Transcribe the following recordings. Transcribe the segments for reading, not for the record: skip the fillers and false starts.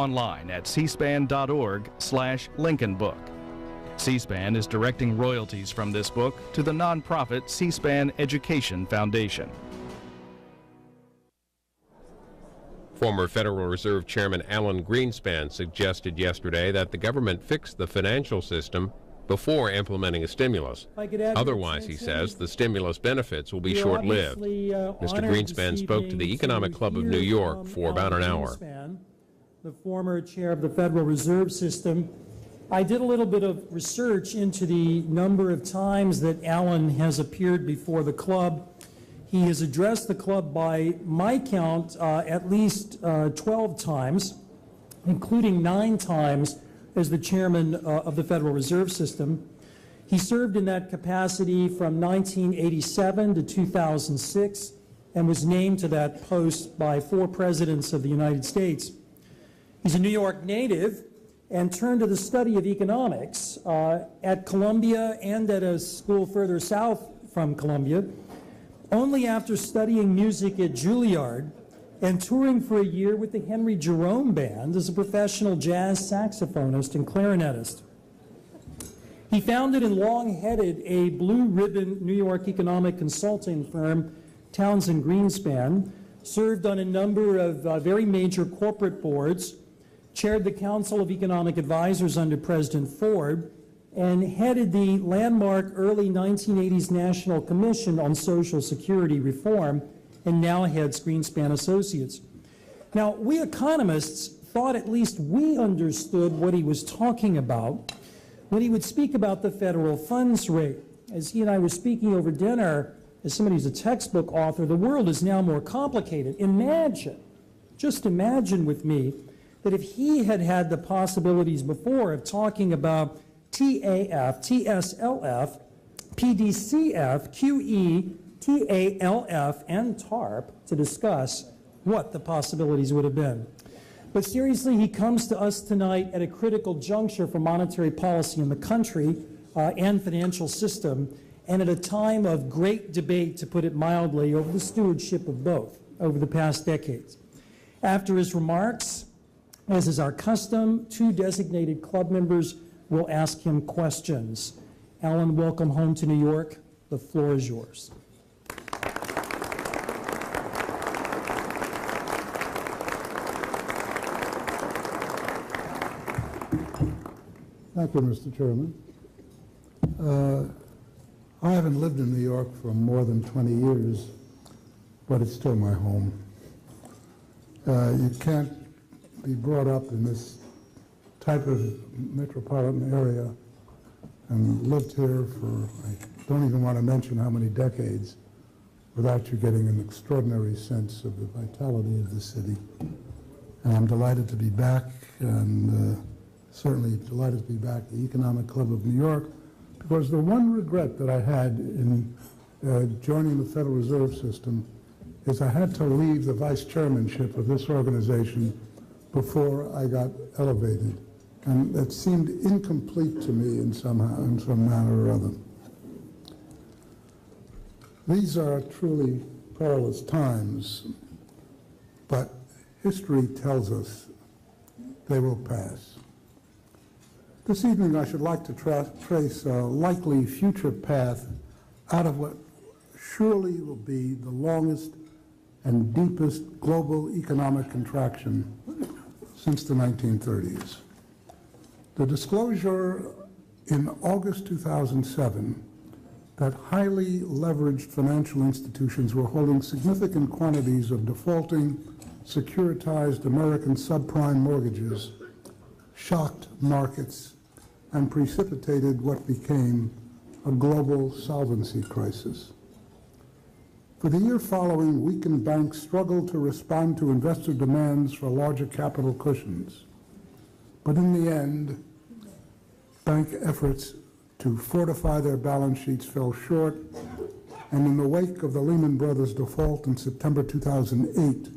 online at cspan.org/Lincoln Book. C-SPAN is directing royalties from this book to the nonprofit C-SPAN Education Foundation. Former Federal Reserve Chairman Alan Greenspan suggested yesterday that the government fix the financial system before implementing a stimulus. Otherwise, he says, the stimulus benefits will be short-lived. Mr. Greenspan spoke to the Economic Club of New York for about an hour. The former chair of the Federal Reserve System. I did a little bit of research into the number of times that Alan has appeared before the club. He has addressed the club by my count at least 12 times, including 9 times as the chairman of the Federal Reserve System. He served in that capacity from 1987 to 2006 and was named to that post by 4 presidents of the United States. He's a New York native and turned to the study of economics at Columbia and at a school further south from Columbia, only after studying music at Juilliard and touring for a year with the Henry Jerome Band as a professional jazz saxophonist and clarinetist. He founded and long-headed a blue-ribbon New York economic consulting firm, Townsend Greenspan, served on a number of very major corporate boards, chaired the Council of Economic Advisors under President Ford, and headed the landmark early 1980s National Commission on Social Security Reform, and now heads Greenspan Associates. Now, we economists thought at least we understood what he was talking about when he would speak about the federal funds rate. As he and I were speaking over dinner, as somebody who's a textbook author, the world is now more complicated. Imagine, just imagine with me, that if he had had the possibilities before of talking about TAF, TSLF, PDCF, QE, TALF, and TARP to discuss what the possibilities would have been. But seriously, he comes to us tonight at a critical juncture for monetary policy in the country and financial system, and at a time of great debate, to put it mildly, over the stewardship of both over the past decades. After his remarks, as is our custom, 2 designated club members will ask him questions. Alan, welcome home to New York. The floor is yours. Thank you, Mr. Chairman. I haven't lived in New York for more than 20 years, but it's still my home. You can't be brought up in this type of metropolitan area and lived here for, I don't even want to mention how many decades, without you getting an extraordinary sense of the vitality of the city. And I'm delighted to be back, and certainly delighted to be back at the Economic Club of New York, because the one regret that I had in joining the Federal Reserve System is I had to leave the vice chairmanship of this organization before I got elevated. And that seemed incomplete to me in some manner or other. These are truly perilous times, but history tells us they will pass. This evening I should like to trace a likely future path out of what surely will be the longest and deepest global economic contraction since the 1930s. The disclosure in August 2007 that highly leveraged financial institutions were holding significant quantities of defaulting, securitized American subprime mortgages shocked markets and precipitated what became a global solvency crisis. For the year following, weakened banks struggled to respond to investor demands for larger capital cushions. But in the end, bank efforts to fortify their balance sheets fell short, and in the wake of the Lehman Brothers default in September 2008,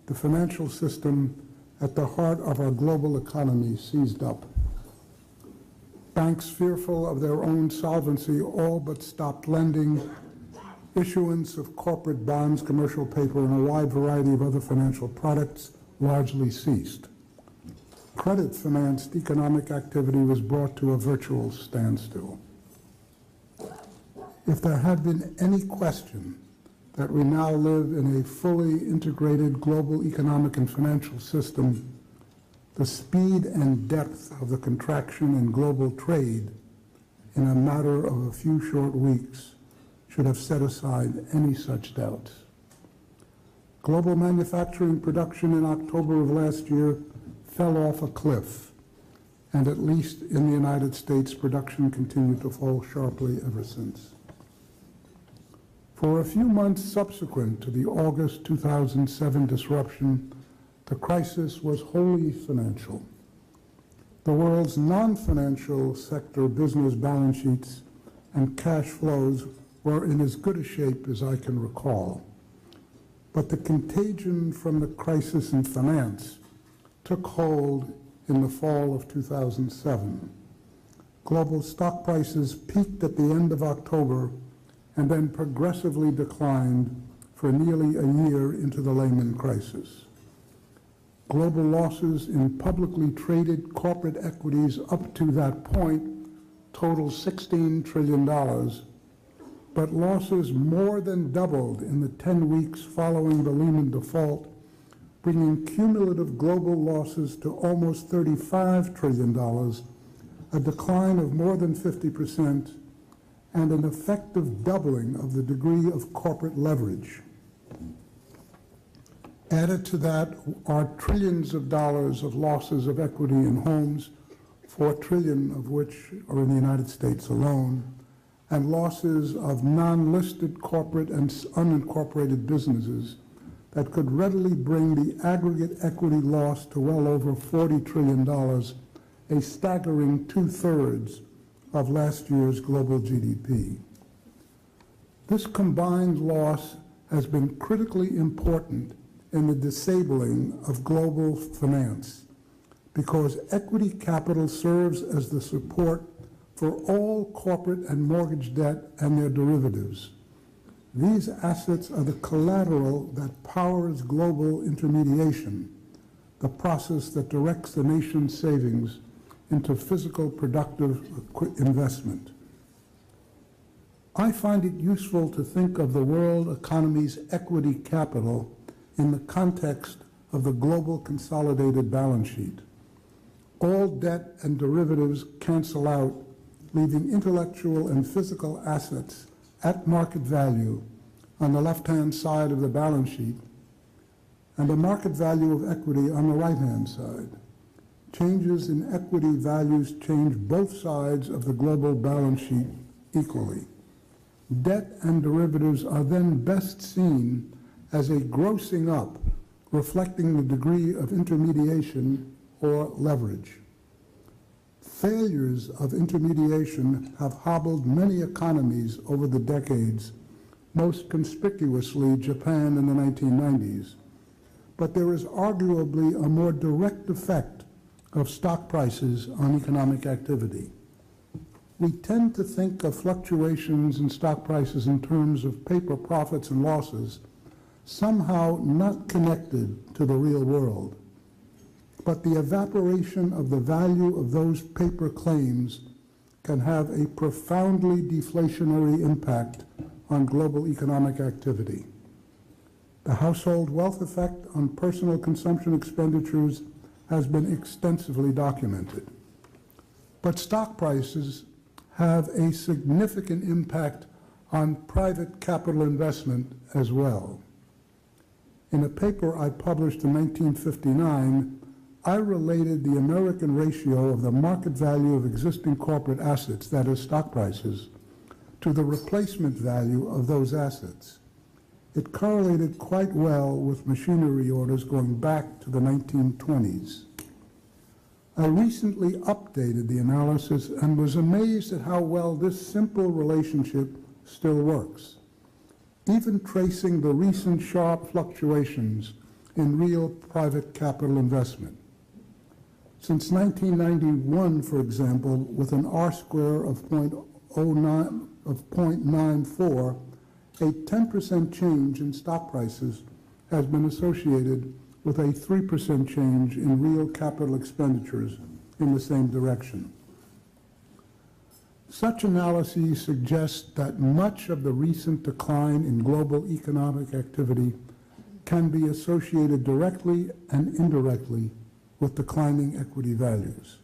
the financial system at the heart of our global economy seized up. Banks, fearful of their own solvency, all but stopped lending. Issuance of corporate bonds, commercial paper, and a wide variety of other financial products largely ceased. credit-financed economic activity was brought to a virtual standstill. If there had been any question that we now live in a fully integrated global economic and financial system, the speed and depth of the contraction in global trade in a matter of a few short weeks should have set aside any such doubts. Global manufacturing production in October of last year fell off a cliff, and at least in the United States, production continued to fall sharply ever since. For a few months subsequent to the August 2007 disruption, the crisis was wholly financial. The world's non-financial sector business balance sheets and cash flows were in as good a shape as I can recall. But the contagion from the crisis in finance took hold in the fall of 2007. Global stock prices peaked at the end of October and then progressively declined for nearly a year into the Lehman crisis. Global losses in publicly traded corporate equities up to that point totaled $16 trillion, but losses more than doubled in the 10 weeks following the Lehman default, bringing cumulative global losses to almost $35 trillion, a decline of more than 50%, and an effective doubling of the degree of corporate leverage. Added to that are trillions of dollars of losses of equity in homes, 4 trillion of which are in the United States alone, and losses of non-listed corporate and unincorporated businesses that could readily bring the aggregate equity loss to well over $40 trillion, a staggering 2/3 of last year's global GDP. This combined loss has been critically important in the disabling of global finance because equity capital serves as the support for all corporate and mortgage debt and their derivatives. These assets are the collateral that powers global intermediation, the process that directs the nation's savings into physical productive investment. I find it useful to think of the world economy's equity capital in the context of the global consolidated balance sheet. All debt and derivatives cancel out, leaving intellectual and physical assets at market value on the left-hand side of the balance sheet, and the market value of equity on the right-hand side. Changes in equity values change both sides of the global balance sheet equally. Debt and derivatives are then best seen as a grossing up, reflecting the degree of intermediation or leverage. Failures of intermediation have hobbled many economies over the decades, most conspicuously Japan in the 1990s. But there is arguably a more direct effect of stock prices on economic activity. We tend to think of fluctuations in stock prices in terms of paper profits and losses, somehow not connected to the real world. But the evaporation of the value of those paper claims can have a profoundly deflationary impact on global economic activity. The household wealth effect on personal consumption expenditures has been extensively documented. But stock prices have a significant impact on private capital investment as well. In a paper I published in 1959, I related the American ratio of the market value of existing corporate assets, that is stock prices, to the replacement value of those assets. It correlated quite well with machinery orders going back to the 1920s. I recently updated the analysis and was amazed at how well this simple relationship still works, even tracing the recent sharp fluctuations in real private capital investment. Since 1991, for example, with an R-square of 0.94, a 10% change in stock prices has been associated with a 3% change in real capital expenditures in the same direction. Such analyses suggest that much of the recent decline in global economic activity can be associated directly and indirectly with declining equity values.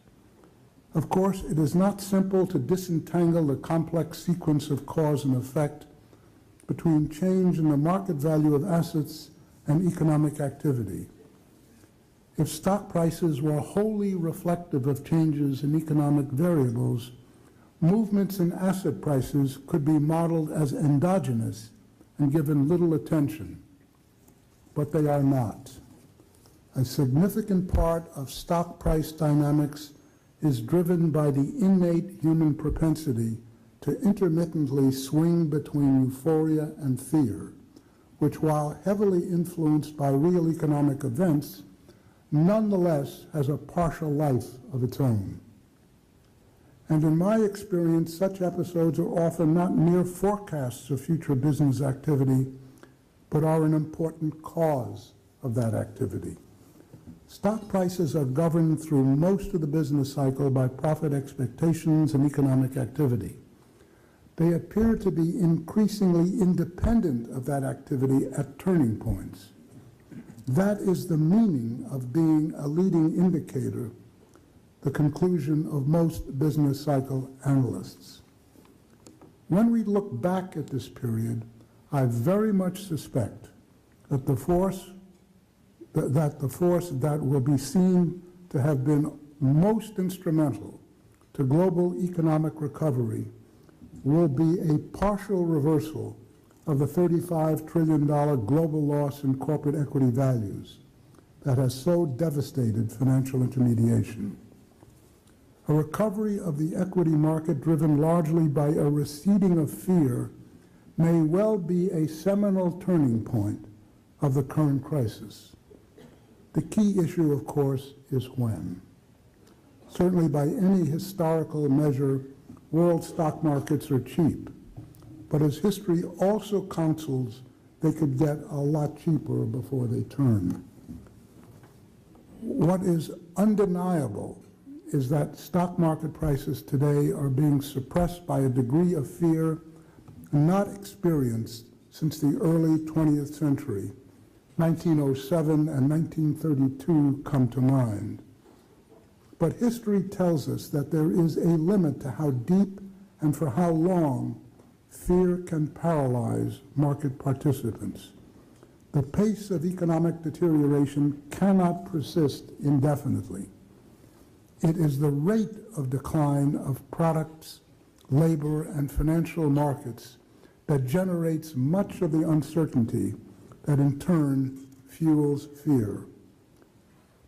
Of course, it is not simple to disentangle the complex sequence of cause and effect between change in the market value of assets and economic activity. If stock prices were wholly reflective of changes in economic variables, movements in asset prices could be modeled as endogenous and given little attention, but they are not. A significant part of stock price dynamics is driven by the innate human propensity to intermittently swing between euphoria and fear, which, while heavily influenced by real economic events, nonetheless has a partial life of its own. And in my experience, such episodes are often not mere forecasts of future business activity, but are an important cause of that activity. Stock prices are governed through most of the business cycle by profit expectations and economic activity. They appear to be increasingly independent of that activity at turning points. That is the meaning of being a leading indicator, the conclusion of most business cycle analysts. When we look back at this period, I very much suspect that the force that will be seen to have been most instrumental to global economic recovery will be a partial reversal of the $35 trillion global loss in corporate equity values that has so devastated financial intermediation. A recovery of the equity market driven largely by a receding of fear may well be a seminal turning point of the current crisis. The key issue, of course, is when. Certainly by any historical measure, world stock markets are cheap. But as history also counsels, they could get a lot cheaper before they turn. What is undeniable is that stock market prices today are being suppressed by a degree of fear not experienced since the early 20th century. 1907 and 1932 come to mind. But history tells us that there is a limit to how deep and for how long fear can paralyze market participants. The pace of economic deterioration cannot persist indefinitely. It is the rate of decline of products, labor, and financial markets that generates much of the uncertainty that in turn fuels fear.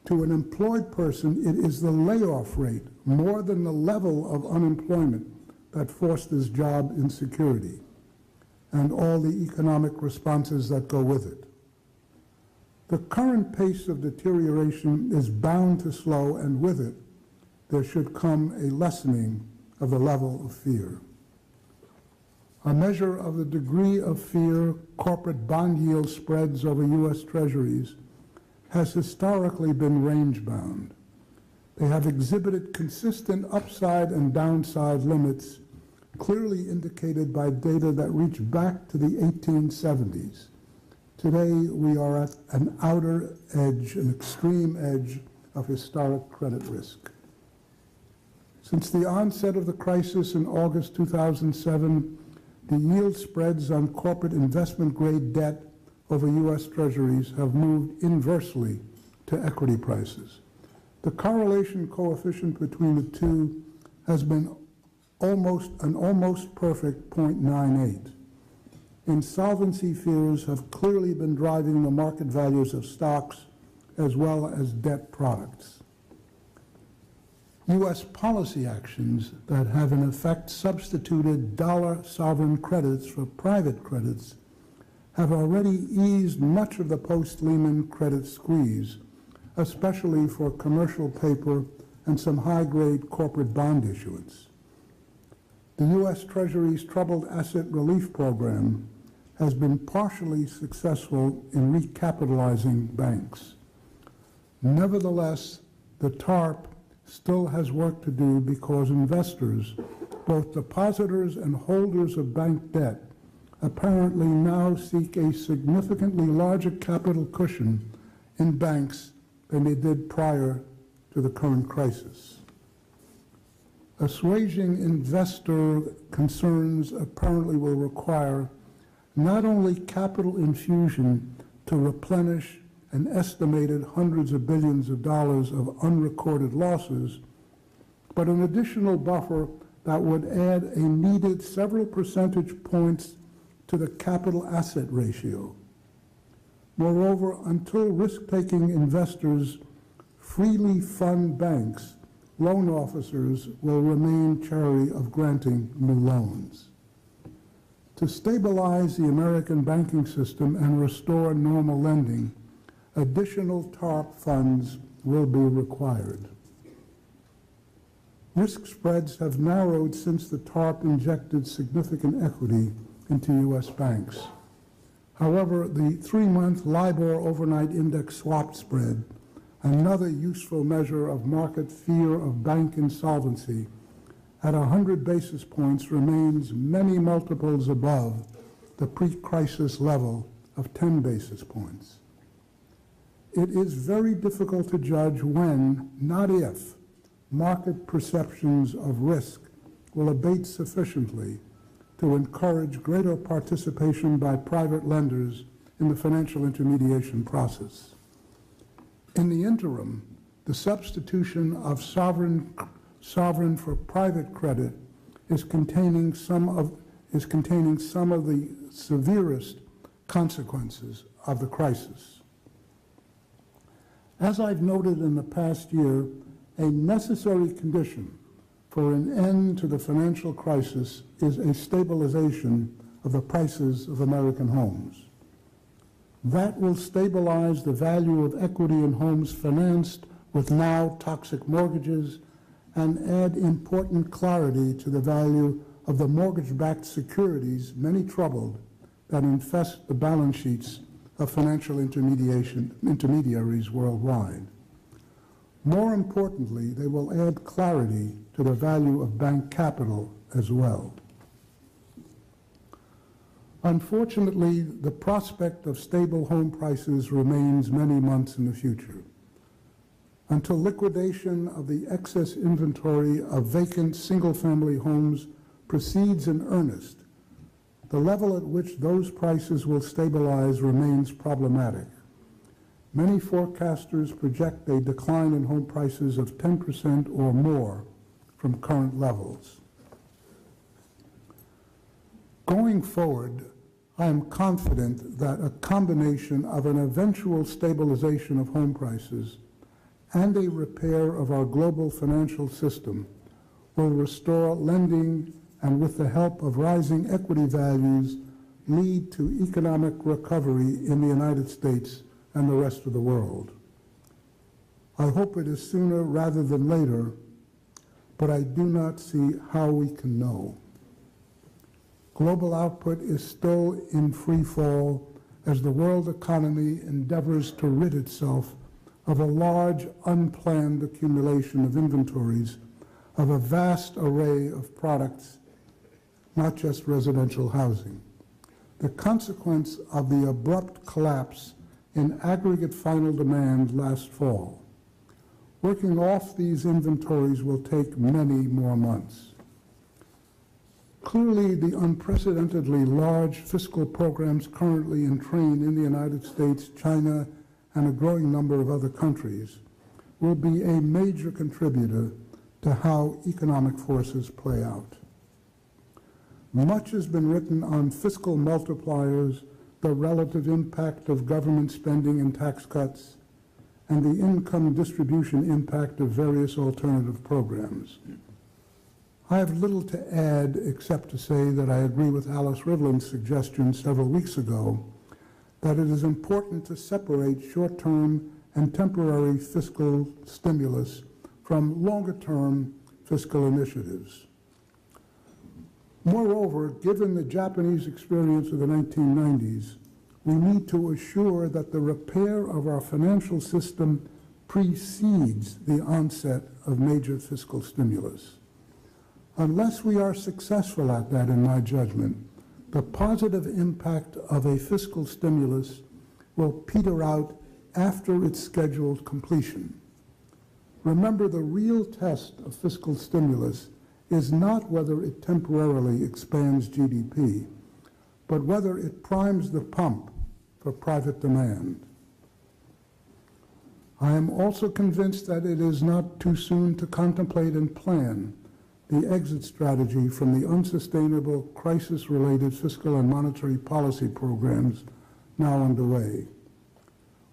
To an employed person, it is the layoff rate more than the level of unemployment that fosters job insecurity and all the economic responses that go with it. The current pace of deterioration is bound to slow, and with it, there should come a lessening of the level of fear. A measure of the degree of fear corporate bond yield spreads over U.S. Treasuries has historically been range-bound. They have exhibited consistent upside and downside limits, clearly indicated by data that reach back to the 1870s. Today, we are at an outer edge, an extreme edge of historic credit risk. Since the onset of the crisis in August 2007, the yield spreads on corporate investment-grade debt over U.S. Treasuries have moved inversely to equity prices. The correlation coefficient between the two has been an almost perfect 0.98. Insolvency fears have clearly been driving the market values of stocks as well as debt products. U.S. policy actions that have in effect substituted dollar sovereign credits for private credits have already eased much of the post-Lehman credit squeeze, especially for commercial paper and some high-grade corporate bond issuance. The U.S. Treasury's Troubled Asset Relief Program has been partially successful in recapitalizing banks. Nevertheless, the TARP still has work to do because investors, both depositors and holders of bank debt, apparently now seek a significantly larger capital cushion in banks than they did prior to the current crisis. Assuaging investor concerns apparently will require not only capital infusion to replenish an estimated hundreds of billions of dollars of unrecorded losses, but an additional buffer that would add a needed several percentage points to the capital asset ratio. Moreover, until risk-taking investors freely fund banks, loan officers will remain chary of granting new loans. To stabilize the American banking system and restore normal lending, additional TARP funds will be required. Risk spreads have narrowed since the TARP injected significant equity into U.S. banks. However, the 3-month LIBOR overnight index swap spread, another useful measure of market fear of bank insolvency, at 100 basis points remains many multiples above the pre-crisis level of 10 basis points. It is very difficult to judge when, not if, market perceptions of risk will abate sufficiently to encourage greater participation by private lenders in the financial intermediation process. In the interim, the substitution of sovereign for private credit is containing some of the severest consequences of the crisis. As I've noted in the past year, a necessary condition for an end to the financial crisis is a stabilization of the prices of American homes. That will stabilize the value of equity in homes financed with now toxic mortgages and add important clarity to the value of the mortgage-backed securities, many troubled, that infest the balance sheets of financial intermediaries worldwide. More importantly, they will add clarity to the value of bank capital as well. Unfortunately, the prospect of stable home prices remains many months in the future. Until liquidation of the excess inventory of vacant single-family homes proceeds in earnest, the level at which those prices will stabilize remains problematic. Many forecasters project a decline in home prices of 10% or more from current levels. Going forward, I am confident that a combination of an eventual stabilization of home prices and a repair of our global financial system will restore lending and, with the help of rising equity values, lead to economic recovery in the United States and the rest of the world. I hope it is sooner rather than later, but I do not see how we can know. Global output is still in free fall as the world economy endeavors to rid itself of a large unplanned accumulation of inventories of a vast array of products, not just residential housing. The consequence of the abrupt collapse in aggregate final demand last fall. Working off these inventories will take many more months. Clearly, the unprecedentedly large fiscal programs currently in train in the United States, China, and a growing number of other countries will be a major contributor to how economic forces play out. Much has been written on fiscal multipliers, the relative impact of government spending and tax cuts, and the income distribution impact of various alternative programs. I have little to add except to say that I agree with Alice Rivlin's suggestion several weeks ago that it is important to separate short-term and temporary fiscal stimulus from longer-term fiscal initiatives. Moreover, given the Japanese experience of the 1990s, we need to assure that the repair of our financial system precedes the onset of major fiscal stimulus. Unless we are successful at that, in my judgment, the positive impact of a fiscal stimulus will peter out after its scheduled completion. Remember, the real test of fiscal stimulus is not whether it temporarily expands GDP, but whether it primes the pump for private demand. I am also convinced that it is not too soon to contemplate and plan the exit strategy from the unsustainable crisis-related fiscal and monetary policy programs now underway.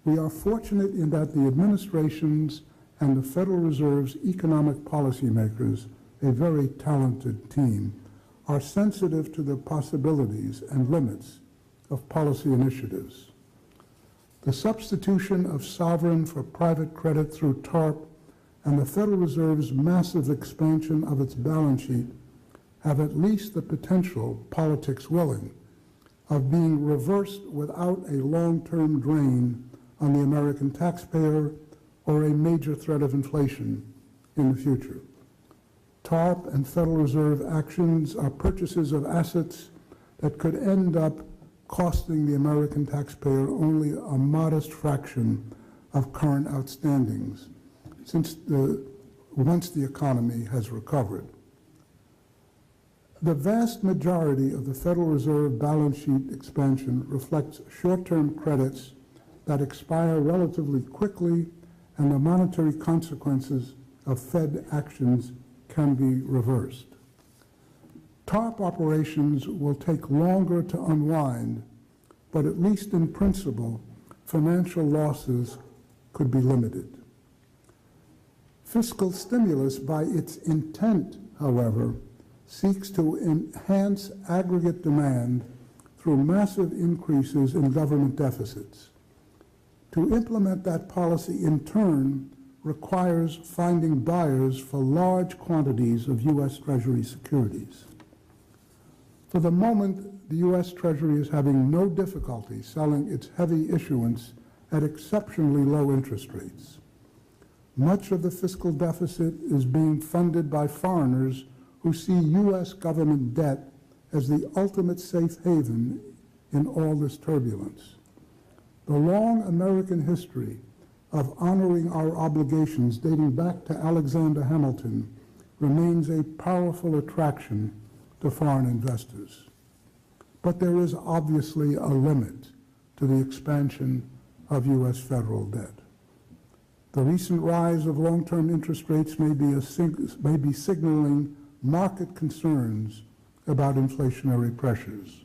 We are fortunate in that the administration's and the Federal Reserve's economic policymakers, a very talented team, are sensitive to the possibilities and limits of policy initiatives. The substitution of sovereign for private credit through TARP and the Federal Reserve's massive expansion of its balance sheet have at least the potential, politics willing, of being reversed without a long-term drain on the American taxpayer or a major threat of inflation in the future. TARP and Federal Reserve actions are purchases of assets that could end up costing the American taxpayer only a modest fraction of current outstandings once the economy has recovered. The vast majority of the Federal Reserve balance sheet expansion reflects short-term credits that expire relatively quickly, and the monetary consequences of Fed actions can be reversed. TARP operations will take longer to unwind, but at least in principle, financial losses could be limited. Fiscal stimulus, by its intent, however, seeks to enhance aggregate demand through massive increases in government deficits. To implement that policy, in turn, requires finding buyers for large quantities of U.S. Treasury securities. For the moment, the U.S. Treasury is having no difficulty selling its heavy issuance at exceptionally low interest rates. Much of the fiscal deficit is being funded by foreigners who see U.S. government debt as the ultimate safe haven in all this turbulence. The long American history of honoring our obligations dating back to Alexander Hamilton remains a powerful attraction to foreign investors. But there is obviously a limit to the expansion of U.S. federal debt. The recent rise of long-term interest rates may be signaling market concerns about inflationary pressures.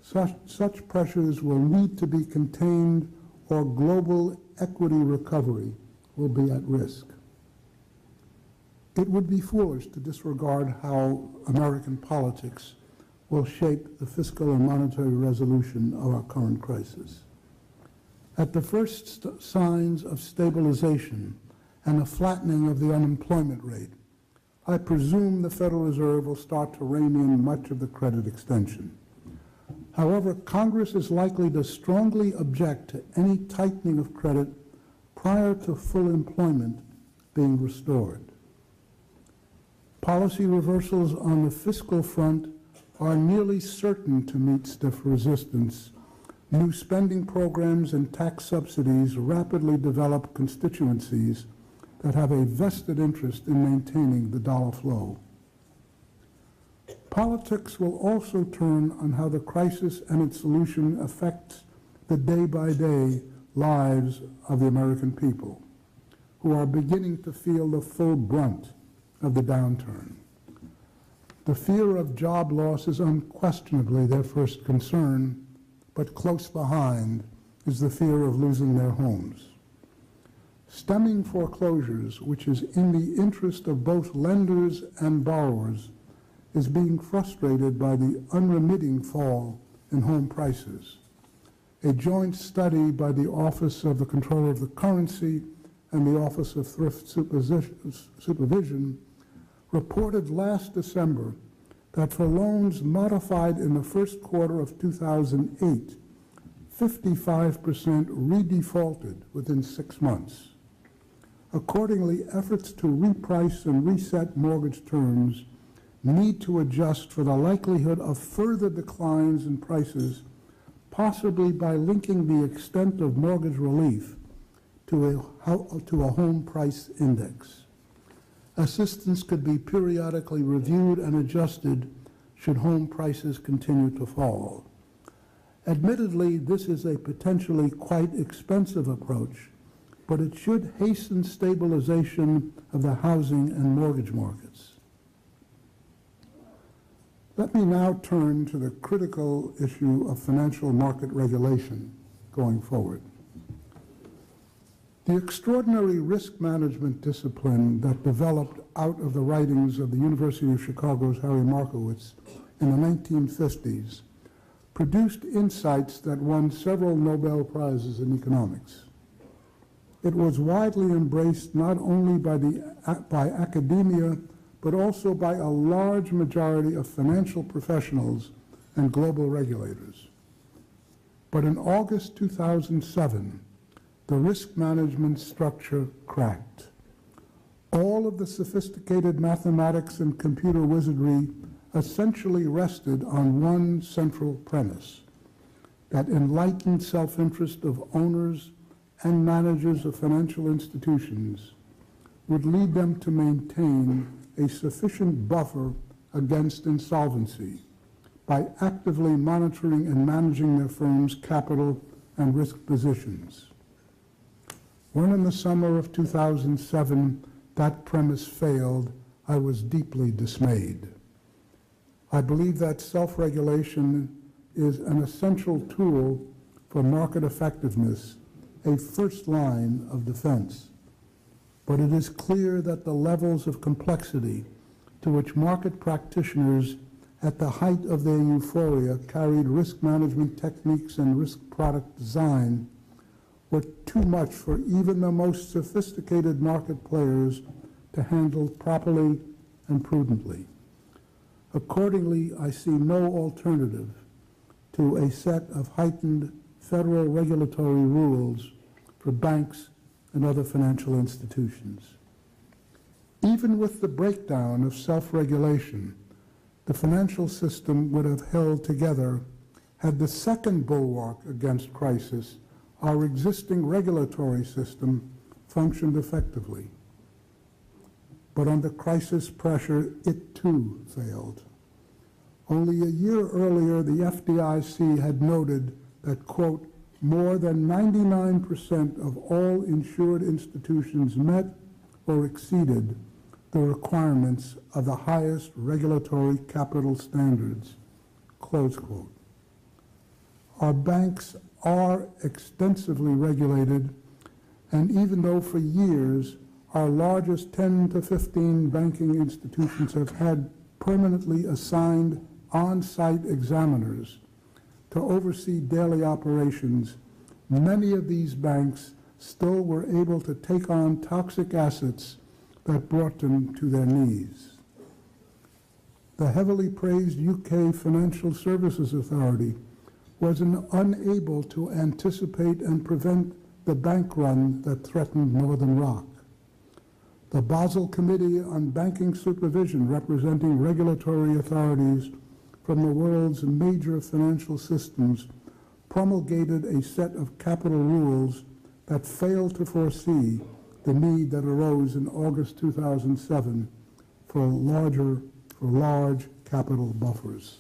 Such pressures will need to be contained, or global equity recovery will be at risk. It would be foolish to disregard how American politics will shape the fiscal and monetary resolution of our current crisis. At the first signs of stabilization and a flattening of the unemployment rate, I presume the Federal Reserve will start to rein in much of the credit extension. However, Congress is likely to strongly object to any tightening of credit prior to full employment being restored. Policy reversals on the fiscal front are nearly certain to meet stiff resistance. New spending programs and tax subsidies rapidly develop constituencies that have a vested interest in maintaining the dollar flow. Politics will also turn on how the crisis and its solution affects the day-by-day lives of the American people, who are beginning to feel the full brunt of the downturn. The fear of job loss is unquestionably their first concern, but close behind is the fear of losing their homes. Stemming foreclosures, which is in the interest of both lenders and borrowers, is being frustrated by the unremitting fall in home prices. A joint study by the Office of the Comptroller of the Currency and the Office of Thrift Supervision reported last December that for loans modified in the first quarter of 2008, 55% redefaulted within 6 months. Accordingly, efforts to reprice and reset mortgage terms need to adjust for the likelihood of further declines in prices, possibly by linking the extent of mortgage relief to a home price index. Assistance could be periodically reviewed and adjusted should home prices continue to fall. Admittedly, this is a potentially quite expensive approach, but it should hasten stabilization of the housing and mortgage markets. Let me now turn to the critical issue of financial market regulation going forward. The extraordinary risk management discipline that developed out of the writings of the University of Chicago's Harry Markowitz in the 1950s produced insights that won several Nobel Prizes in economics. It was widely embraced not only by academia, but also by a large majority of financial professionals and global regulators. But in August 2007, the risk management structure cracked. All of the sophisticated mathematics and computer wizardry essentially rested on one central premise: that enlightened self-interest of owners and managers of financial institutions would lead them to maintain a sufficient buffer against insolvency by actively monitoring and managing their firm's capital and risk positions. When in the summer of 2007 that premise failed, I was deeply dismayed. I believe that self-regulation is an essential tool for market effectiveness, a first line of defense. But it is clear that the levels of complexity to which market practitioners at the height of their euphoria carried risk management techniques and risk product design were too much for even the most sophisticated market players to handle properly and prudently. Accordingly, I see no alternative to a set of heightened federal regulatory rules for banks and other financial institutions. Even with the breakdown of self-regulation, the financial system would have held together had the second bulwark against crisis, our existing regulatory system, functioned effectively. But under crisis pressure, it too failed. Only a year earlier, the FDIC had noted that, quote, more than 99% of all insured institutions met or exceeded the requirements of the highest regulatory capital standards, close quote. Our banks are extensively regulated, and even though for years our largest 10 to 15 banking institutions have had permanently assigned on-site examiners to oversee daily operations, many of these banks still were able to take on toxic assets that brought them to their knees. The heavily praised UK Financial Services Authority was unable to anticipate and prevent the bank run that threatened Northern Rock. The Basel Committee on Banking Supervision, representing regulatory authorities from the world's major financial systems, promulgated a set of capital rules that failed to foresee the need that arose in August 2007 for large capital buffers.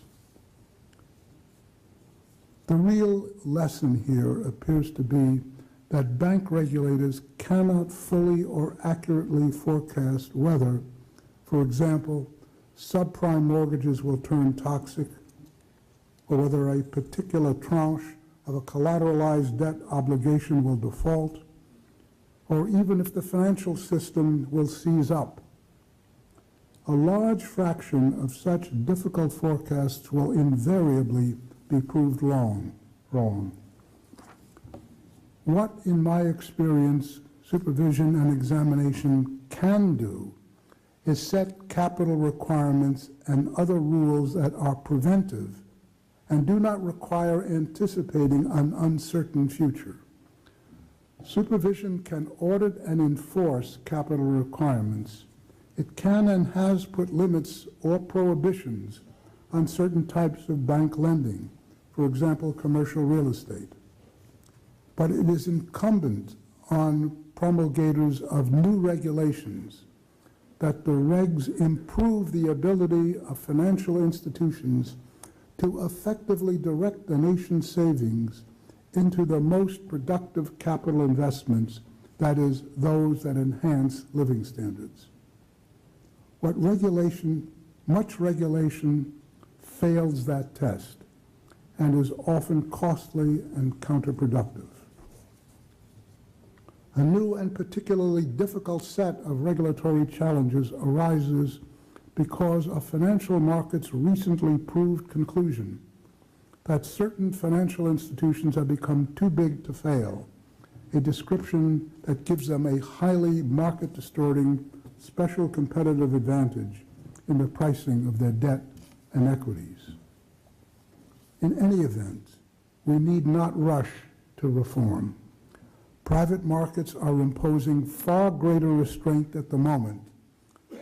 The real lesson here appears to be that bank regulators cannot fully or accurately forecast whether, for example, subprime mortgages will turn toxic, or whether a particular tranche of a collateralized debt obligation will default, or even if the financial system will seize up. A large fraction of such difficult forecasts will invariably be proved wrong. What, in my experience, supervision and examination can do is set capital requirements and other rules that are preventive and do not require anticipating an uncertain future. Supervision can audit and enforce capital requirements. It can and has put limits or prohibitions on certain types of bank lending, for example, commercial real estate. But it is incumbent on promulgators of new regulations that the regs improve the ability of financial institutions to effectively direct the nation's savings into the most productive capital investments, that is, those that enhance living standards. Much regulation fails that test and is often costly and counterproductive. A new and particularly difficult set of regulatory challenges arises because of financial markets' recently proved conclusion that certain financial institutions have become too big to fail, a description that gives them a highly market-distorting special competitive advantage in the pricing of their debt and equities. In any event, we need not rush to reform. Private markets are imposing far greater restraint at the moment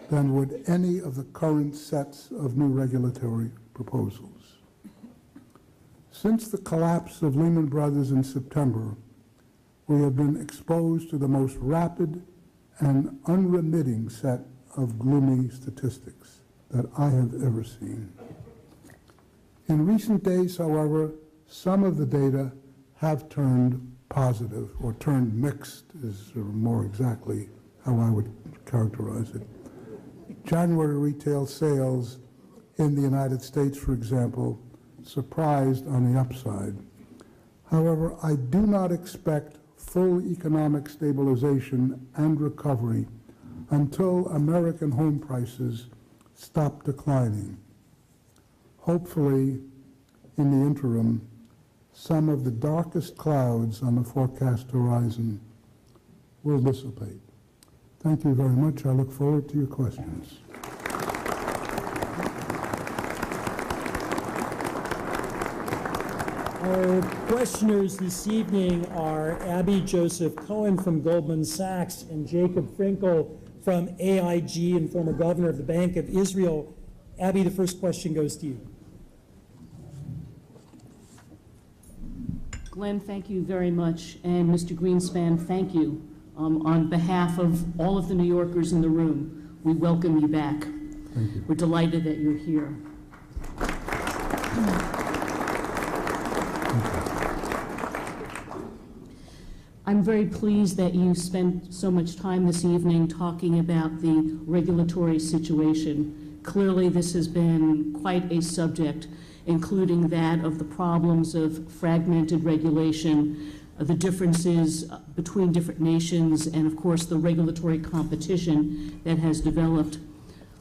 than would any of the current sets of new regulatory proposals. Since the collapse of Lehman Brothers in September, we have been exposed to the most rapid and unremitting set of gloomy statistics that I have ever seen. In recent days, however, some of the data have turned positive, or turned mixed is more exactly how I would characterize it. January retail sales in the United States, for example, surprised on the upside. However, I do not expect full economic stabilization and recovery until American home prices stop declining. Hopefully, in the interim, some of the darkest clouds on the forecast horizon will dissipate. Thank you very much. I look forward to your questions. Our questioners this evening are Abby Joseph Cohen from Goldman Sachs and Jacob Finkel from AIG and former governor of the Bank of Israel. Abby, the first question goes to you. Glenn, thank you very much. And Mr. Greenspan, thank you. On behalf of all of the New Yorkers in the room, we welcome you back. Thank you. We're delighted that you're here. I'm very pleased that you spent so much time this evening talking about the regulatory situation. Clearly, this has been quite a subject, including that of the problems of fragmented regulation, the differences between different nations, and of course the regulatory competition that has developed.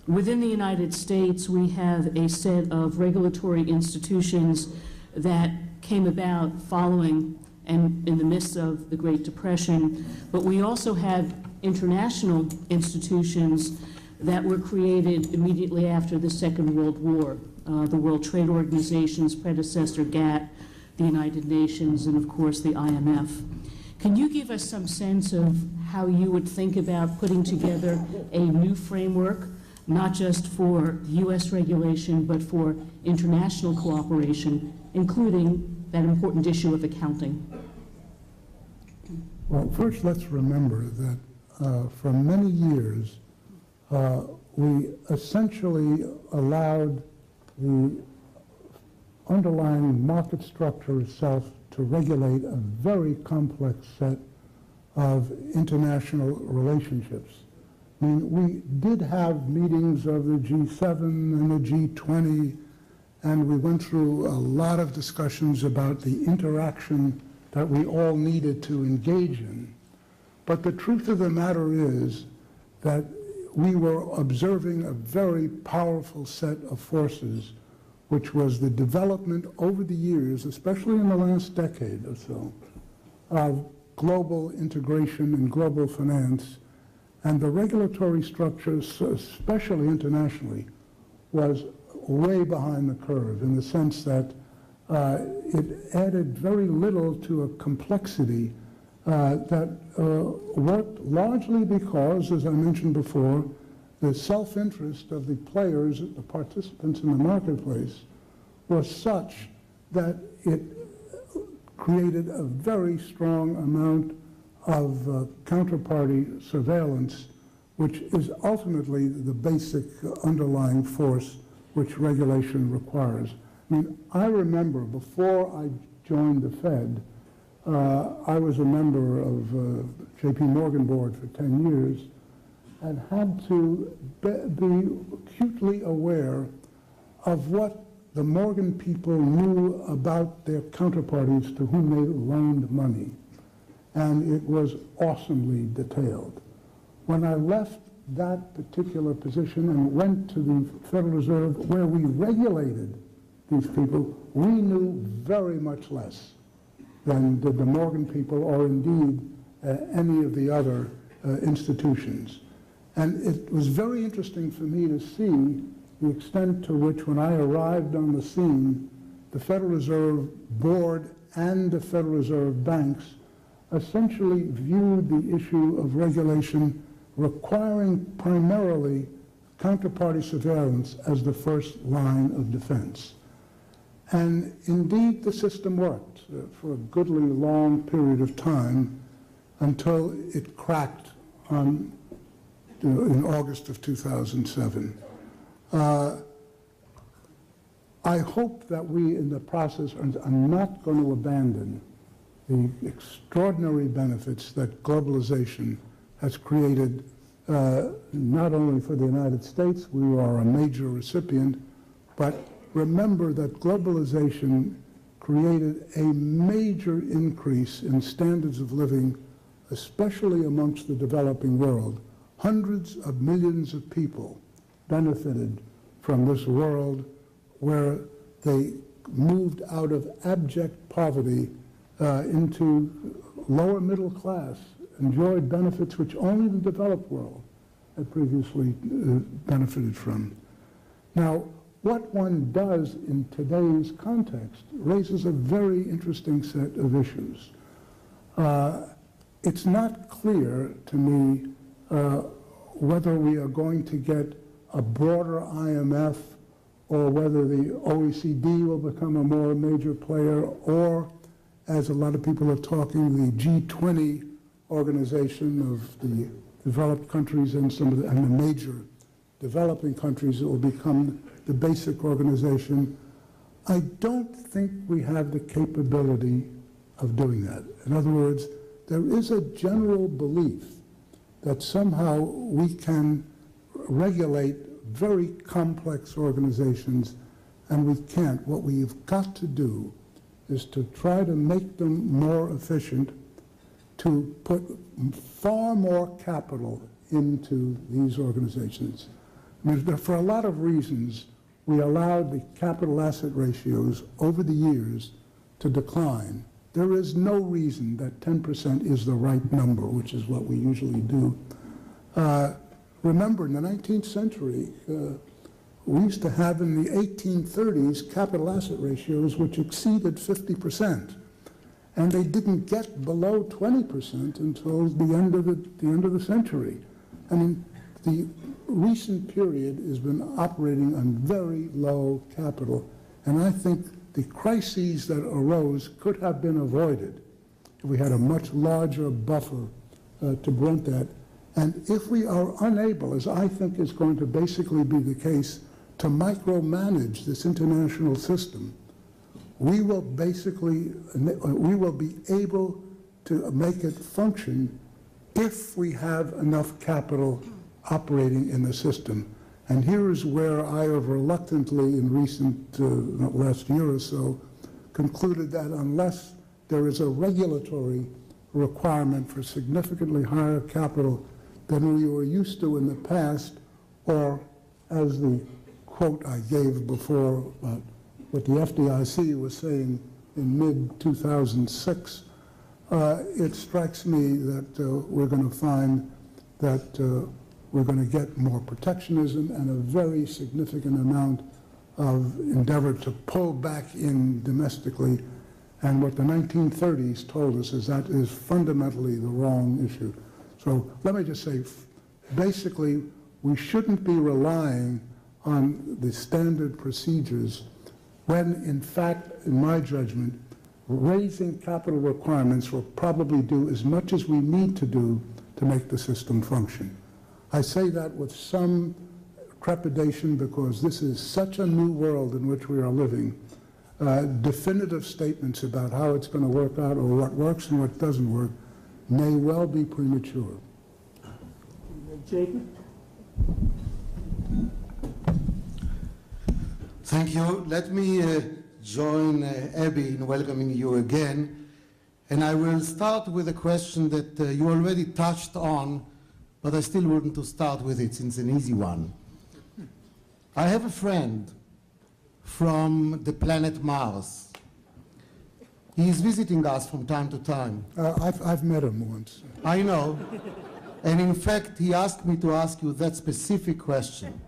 Within the United States, we have a set of regulatory institutions that came about following and in the midst of the Great Depression, but we also have international institutions that were created immediately after the Second World War. The World Trade Organization's predecessor, GATT, the United Nations, and of course the IMF. Can you give us some sense of how you would think about putting together a new framework, not just for U.S. regulation, but for international cooperation, including that important issue of accounting? Well, first let's remember that for many years we essentially allowed the underlying market structure itself to regulate a very complex set of international relationships. I mean, we did have meetings of the G7 and the G20, and we went through a lot of discussions about the interaction that we all needed to engage in. But the truth of the matter is that we were observing a very powerful set of forces, which was the development over the years, especially in the last decade or so, of global integration and global finance. And the regulatory structure, especially internationally, was way behind the curve in the sense that it added very little to a complexity that worked largely because, as I mentioned before, the self-interest of the players, the participants in the marketplace, was such that it created a very strong amount of counterparty surveillance, which is ultimately the basic underlying force which regulation requires. I mean, I remember before I joined the Fed, I was a member of J.P. Morgan board for 10 years and had to be acutely aware of what the Morgan people knew about their counterparties to whom they loaned money. And it was awesomely detailed. When I left that particular position and went to the Federal Reserve, where we regulated these people, we knew very much less than did the Morgan people or indeed any of the other institutions. And it was very interesting for me to see the extent to which, when I arrived on the scene, the Federal Reserve Board and the Federal Reserve banks essentially viewed the issue of regulation requiring primarily counterparty surveillance as the first line of defense. And indeed, the system worked for a goodly long period of time until it cracked in August of 2007. I hope that we, in the process, are not going to abandon the extraordinary benefits that globalization has created, not only for the United States, we are a major recipient, but remember that globalization created a major increase in standards of living, especially amongst the developing world. Hundreds of millions of people benefited from this world where they moved out of abject poverty into lower middle class, enjoyed benefits which only the developed world had previously benefited from. Now, what one does in today's context raises a very interesting set of issues. It's not clear to me whether we are going to get a broader IMF or whether the OECD will become a more major player, or, as a lot of people are talking, the G20 organization of the developed countries and some of the major developing countries that will become the basic organization. I don't think we have the capability of doing that. In other words, there is a general belief that somehow we can regulate very complex organizations, and we can't. What we've got to do is to try to make them more efficient, to put far more capital into these organizations. I mean, for a lot of reasons, we allowed the capital asset ratios over the years to decline. There is no reason that 10% is the right number, which is what we usually do. Remember, in the 19th century, we used to have in the 1830s capital asset ratios which exceeded 50%. And they didn't get below 20% until the end of the century. I mean, the recent period has been operating on very low capital, and I think the crises that arose could have been avoided if we had a much larger buffer to prevent that. And if we are unable, as I think is going to basically be the case, to micromanage this international system, we will be able to make it function if we have enough capital operating in the system. And here is where I have reluctantly, in recent, last year or so, concluded that unless there is a regulatory requirement for significantly higher capital than we were used to in the past, or as the quote I gave before about what the FDIC was saying in mid-2006, it strikes me that we're going to find that we're going to get more protectionism and a very significant amount of endeavor to pull back in domestically. And what the 1930s told us is that is fundamentally the wrong issue. So let me just say, basically, we shouldn't be relying on the standard procedures when, in fact, in my judgment, raising capital requirements will probably do as much as we need to do to make the system function. I say that with some trepidation because this is such a new world in which we are living. Definitive statements about how it's going to work out or what works and what doesn't work may well be premature. Jacob? Thank you. Let me join Abby in welcoming you again. And I will start with a question that you already touched on, but I still want to start with it since it's an easy one. I have a friend from the planet Mars. He is visiting us from time to time. I've met him once. I know. And in fact, he asked me to ask you that specific question.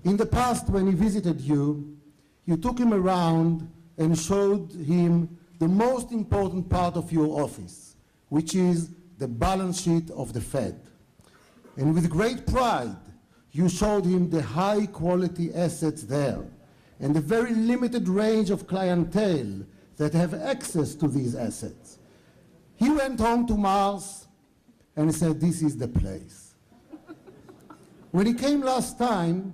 In the past, when he visited you, you took him around and showed him the most important part of your office, which is the balance sheet of the Fed. And with great pride, you showed him the high-quality assets there and the very limited range of clientele that have access to these assets. He went home to Mars and said, this is the place. When he came last time,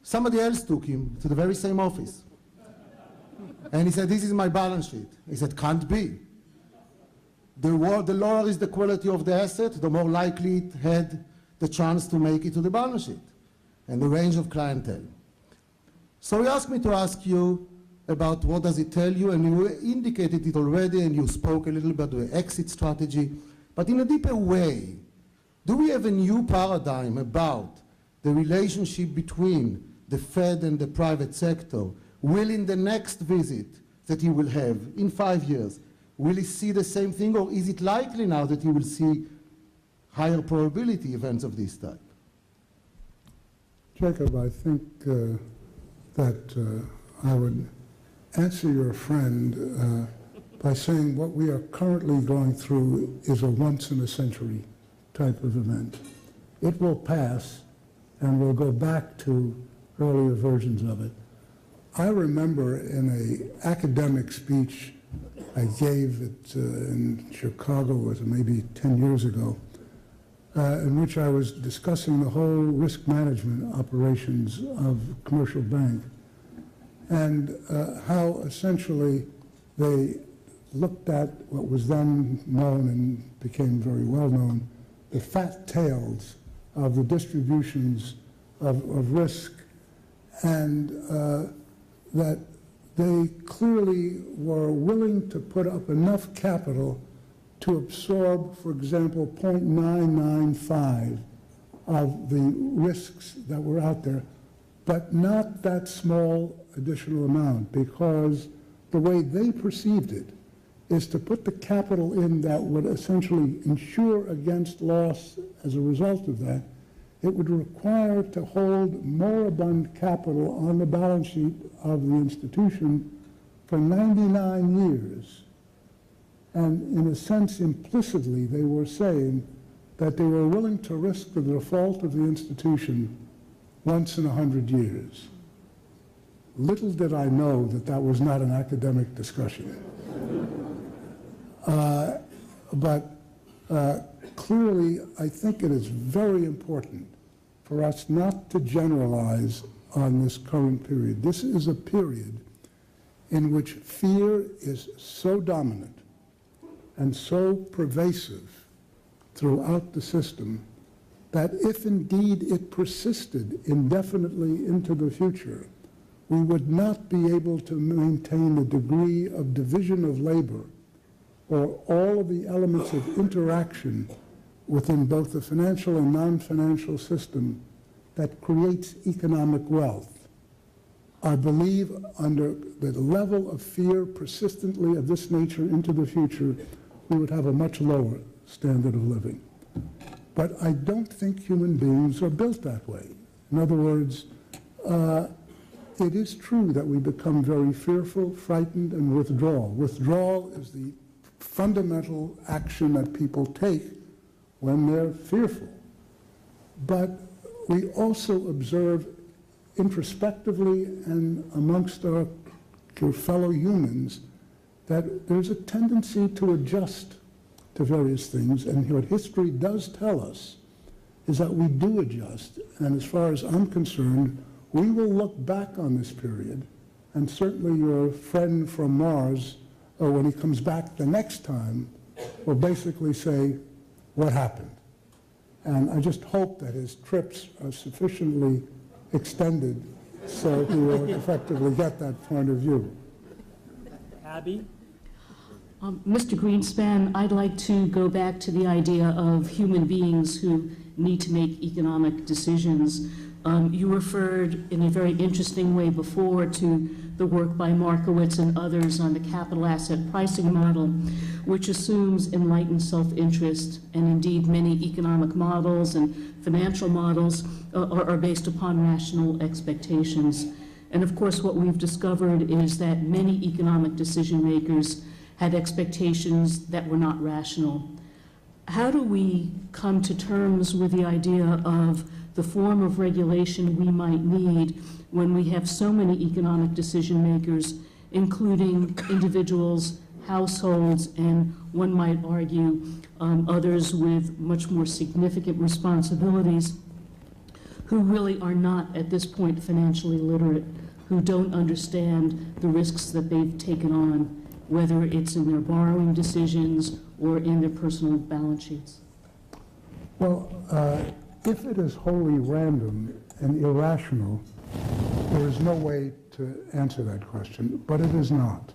somebody else took him to the very same office. And he said, this is my balance sheet. He said, can't be. The lower is the quality of the asset, the more likely it had the chance to make it to the balance sheet and the range of clientele. So he asked me to ask you about what does it tell you, and you indicated it already, and you spoke a little about the exit strategy. But in a deeper way, do we have a new paradigm about the relationship between the Fed and the private sector? Will in the next visit that he will have in 5 years, will he see the same thing, or is it likely now that he will see higher probability events of this type? Jacob, I think that I would answer your friend by saying what we are currently going through is a once-in-a-century type of event. It will pass, and we'll go back to earlier versions of it. I remember in an academic speech I gave in Chicago, was maybe 10 years ago, in which I was discussing the whole risk management operations of a commercial bank and how essentially they looked at what was then known and became very well known, the fat tails of the distributions of risk, and that they clearly were willing to put up enough capital to absorb, for example, 0.995 of the risks that were out there, but not that small additional amount, because the way they perceived it is to put the capital in that would essentially insure against loss as a result of that. It would require to hold moribund capital on the balance sheet of the institution for 99 years. And in a sense, implicitly, they were saying that they were willing to risk the default of the institution once in 100 years. Little did I know that that was not an academic discussion. But clearly, I think it is very important for us not to generalize on this current period. This is a period in which fear is so dominant and so pervasive throughout the system that if indeed it persisted indefinitely into the future, we would not be able to maintain the degree of division of labor or all of the elements of interaction within both the financial and non-financial system that creates economic wealth. I believe under the level of fear persistently of this nature into the future, we would have a much lower standard of living. But I don't think human beings are built that way. In other words, it is true that we become very fearful, frightened, and withdraw. Withdrawal is the fundamental action that people take when they're fearful. But we also observe introspectively and amongst our fellow humans that there's a tendency to adjust to various things, and what history does tell us is that we do adjust, and as far as I'm concerned, we will look back on this period, and certainly your friend from Mars, when he comes back the next time, will basically say, what happened? And I just hope that his trips are sufficiently extended so he will effectively get that point of view. Abby? Mr. Greenspan, I'd like to go back to the idea of human beings who need to make economic decisions. You referred in a very interesting way before to the work by Markowitz and others on the capital asset pricing model, which assumes enlightened self-interest, and indeed many economic models and financial models are based upon rational expectations. And of course, what we've discovered is that many economic decision makers had expectations that were not rational. How do we come to terms with the idea of the form of regulation we might need when we have so many economic decision makers, including individuals, households, and one might argue others with much more significant responsibilities, who really are not at this point financially literate, who don't understand the risks that they've taken on, whether it's in their borrowing decisions or in their personal balance sheets? Well, if it is wholly random and irrational, there is no way to answer that question, but it is not.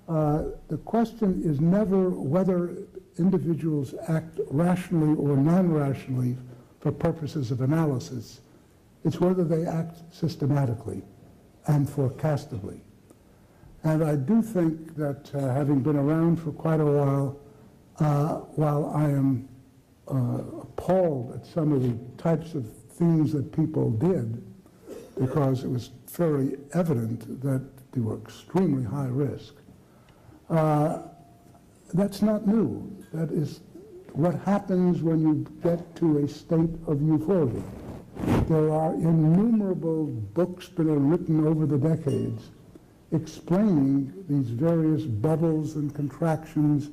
The question is never whether individuals act rationally or non-rationally for purposes of analysis. It's whether they act systematically and forecastably. And I do think that having been around for quite a while I am appalled at some of the types of things that people did, because it was fairly evident that they were extremely high risk. That's not new. That is what happens when you get to a state of euphoria. There are innumerable books that are written over the decades explaining these various bubbles and contractions,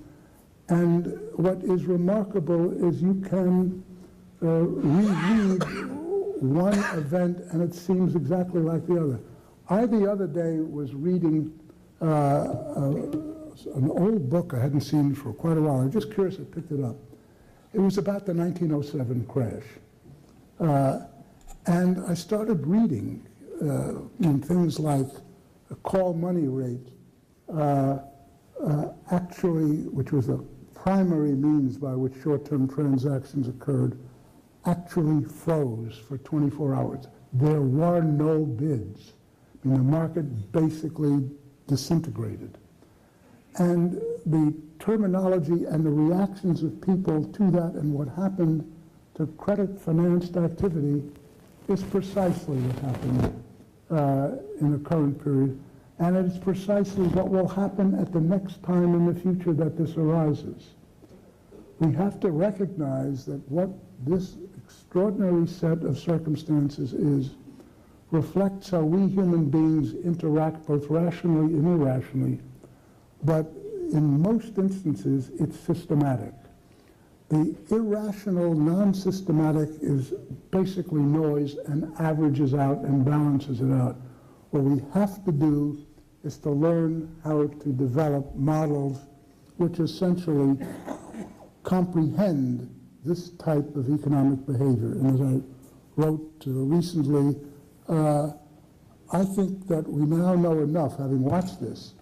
and what is remarkable is you can reread one event and it seems exactly like the other. I, the other day, was reading an old book I hadn't seen for quite a while. I'm just curious, I picked it up. It was about the 1907 crash. And I started reading things like a call money rate, actually, which was the primary means by which short-term transactions occurred, actually froze for 24 hours. There were no bids. I mean, the market basically disintegrated. And the terminology and the reactions of people to that and what happened to credit-financed activity is precisely what happened in the current period. And it is precisely what will happen at the next time in the future that this arises. We have to recognize that what this extraordinary set of circumstances is reflects how we human beings interact both rationally and irrationally, but in most instances it's systematic. The irrational, non-systematic is basically noise and averages out and balances it out. What we have to do is to learn how to develop models which essentially comprehend this type of economic behavior. And as I wrote recently, I think that we now know enough, having watched this,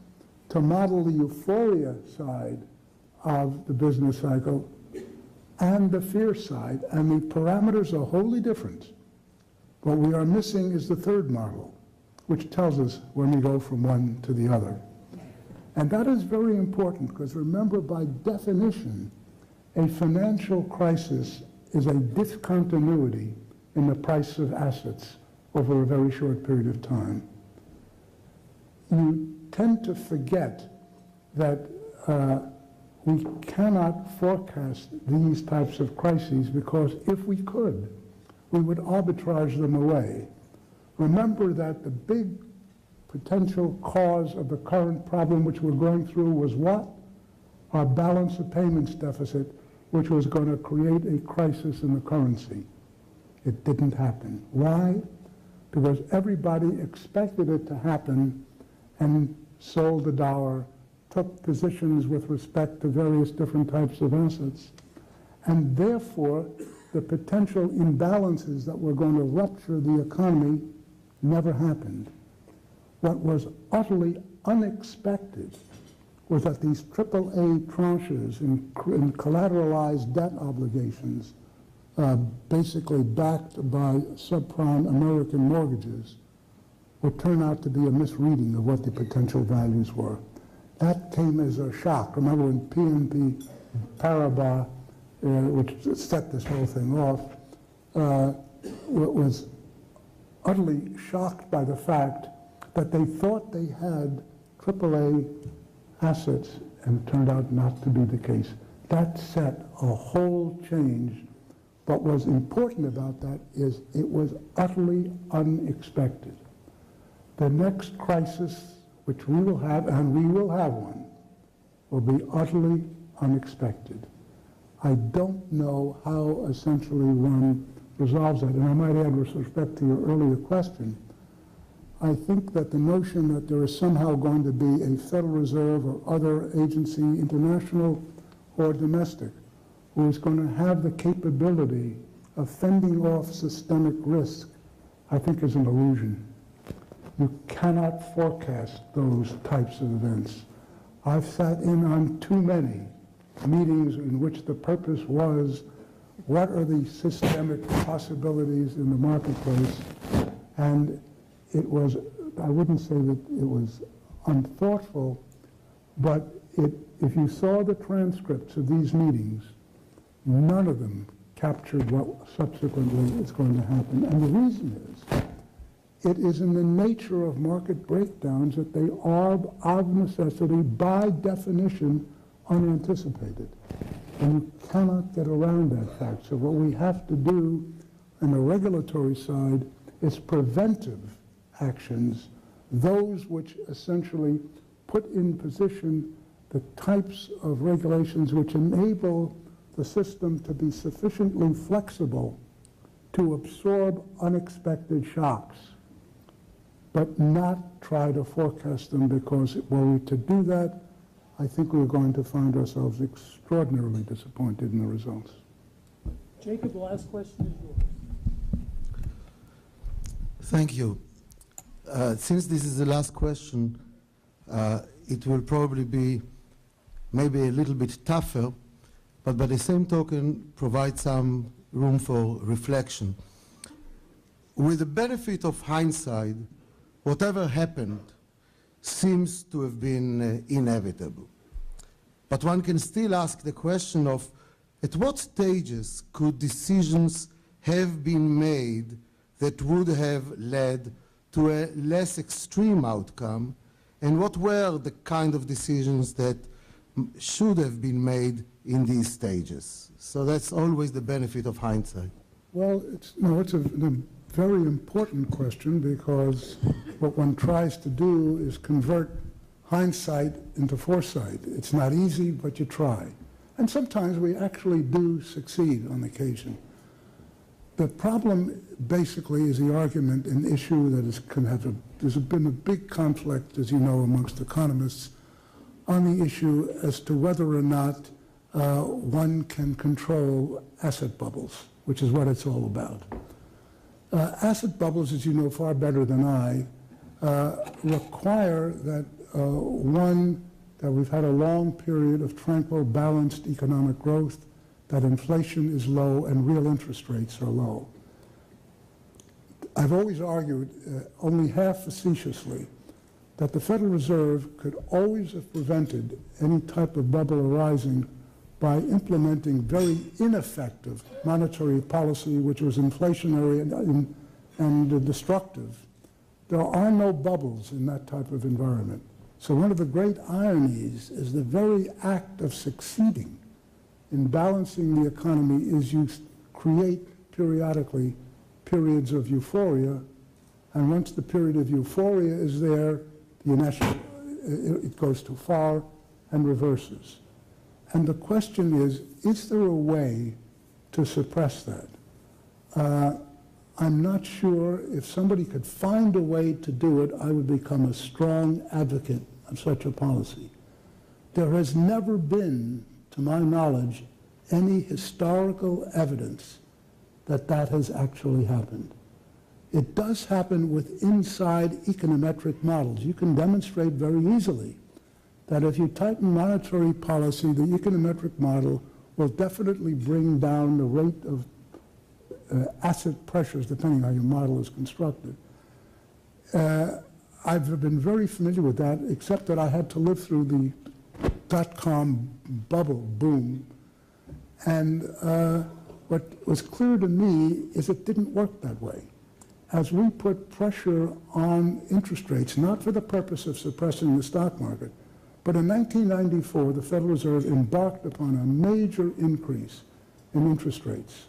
to model the euphoria side of the business cycle and the fear side, and the parameters are wholly different. What we are missing is the third model, which tells us when we go from one to the other. And that is very important, because remember, by definition, a financial crisis is a discontinuity in the price of assets over a very short period of time. You tend to forget that we cannot forecast these types of crises, because if we could, we would arbitrage them away. Remember that the big potential cause of the current problem which we're going through was what? Our balance of payments deficit, which was going to create a crisis in the currency. It didn't happen. Why? Because everybody expected it to happen and sold the dollar, took positions with respect to various different types of assets, and therefore the potential imbalances that were going to rupture the economy never happened. What was utterly unexpected was that these AAA tranches in collateralized debt obligations, basically backed by subprime American mortgages, would turn out to be a misreading of what the potential values were. That came as a shock. Remember when PNP Paribas, which set this whole thing off, was utterly shocked by the fact that they thought they had AAA assets, and it turned out not to be the case. That set a whole change. What was important about that is it was utterly unexpected. The next crisis, which we will have, and we will have one, will be utterly unexpected. I don't know how essentially one resolves that. And I might add, with respect to your earlier question, I think that the notion that there is somehow going to be a Federal Reserve or other agency, international or domestic, who is going to have the capability of fending off systemic risk, I think is an illusion. You cannot forecast those types of events. I've sat in on too many meetings in which the purpose was, what are the systemic possibilities in the marketplace? And it was, I wouldn't say that it was unthoughtful, but if you saw the transcripts of these meetings, none of them captured what subsequently is going to happen. And the reason is, it is in the nature of market breakdowns that they are, of necessity, by definition, unanticipated. And you cannot get around that fact. So what we have to do on the regulatory side is preventive actions, those which essentially put in position the types of regulations which enable the system to be sufficiently flexible to absorb unexpected shocks, but not try to forecast them, because were we to do that, I think we're going to find ourselves extraordinarily disappointed in the results. Jacob, the last question is yours. Thank you. Since this is the last question, it will probably be maybe a little bit tougher, but by the same token provide some room for reflection. With the benefit of hindsight, whatever happened seems to have been inevitable. But one can still ask the question of, at what stages could decisions have been made that would have led to a less extreme outcome, and what were the kind of decisions that should have been made in these stages? So that's always the benefit of hindsight. Well, it's a very important question, because what one tries to do is convert hindsight into foresight. It's not easy, but you try. And sometimes we actually do succeed on occasion. The problem basically is the argument, an issue that there's been a big conflict, as you know, amongst economists on the issue as to whether or not one can control asset bubbles, which is what it's all about. Asset bubbles, as you know far better than I, require that that we've had a long period of tranquil, balanced economic growth, that inflation is low and real interest rates are low. I've always argued, only half facetiously, that the Federal Reserve could always have prevented any type of bubble arising by implementing very ineffective monetary policy, which was inflationary and and destructive. There are no bubbles in that type of environment. So one of the great ironies is the very act of succeeding in balancing the economy is you create periodically periods of euphoria, and once the period of euphoria is there, it goes too far and reverses. And the question is there a way to suppress that? I'm not sure. If somebody could find a way to do it, I would become a strong advocate of such a policy. There has never been, to my knowledge, any historical evidence that that has actually happened. It does happen with inside econometric models. You can demonstrate very easily that if you tighten monetary policy, the econometric model will definitely bring down the rate of asset pressures, depending on how your model is constructed. I've been very familiar with that, except that I had to live through the dot-com bubble boom. And what was clear to me is it didn't work that way. As we put pressure on interest rates, not for the purpose of suppressing the stock market, but in 1994, the Federal Reserve embarked upon a major increase in interest rates.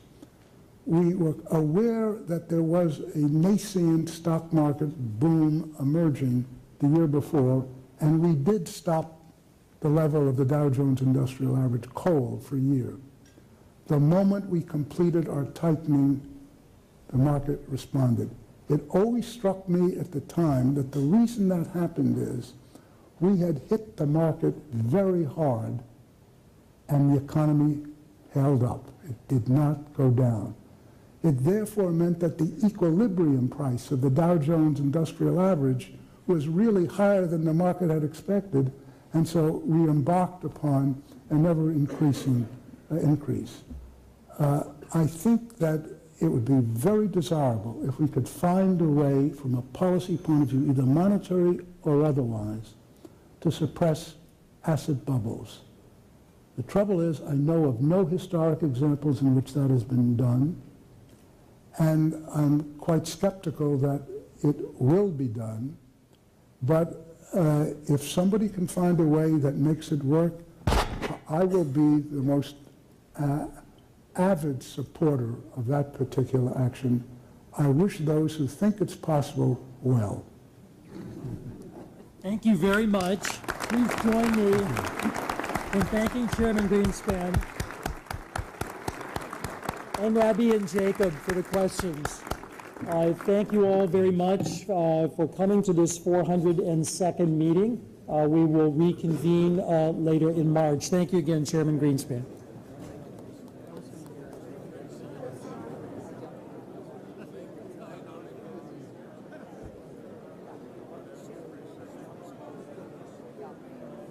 We were aware that there was a nascent stock market boom emerging the year before, and we did stop the level of the Dow Jones Industrial Average cold for a year. The moment we completed our tightening, the market responded. It always struck me at the time that the reason that happened is we had hit the market very hard and the economy held up. It did not go down. It therefore meant that the equilibrium price of the Dow Jones Industrial Average was really higher than the market had expected, and so we embarked upon an ever-increasing increase. I think that it would be very desirable if we could find a way, from a policy point of view, either monetary or otherwise, to suppress asset bubbles. The trouble is, I know of no historic examples in which that has been done, and I'm quite skeptical that it will be done. But if somebody can find a way that makes it work, I will be the most avid supporter of that particular action. I wish those who think it's possible well. Thank you very much. Please join me in thanking Chairman Greenspan and Rabbi and Jacob for the questions. I thank you all very much for coming to this 402nd meeting. We will reconvene later in March. Thank you again, Chairman Greenspan.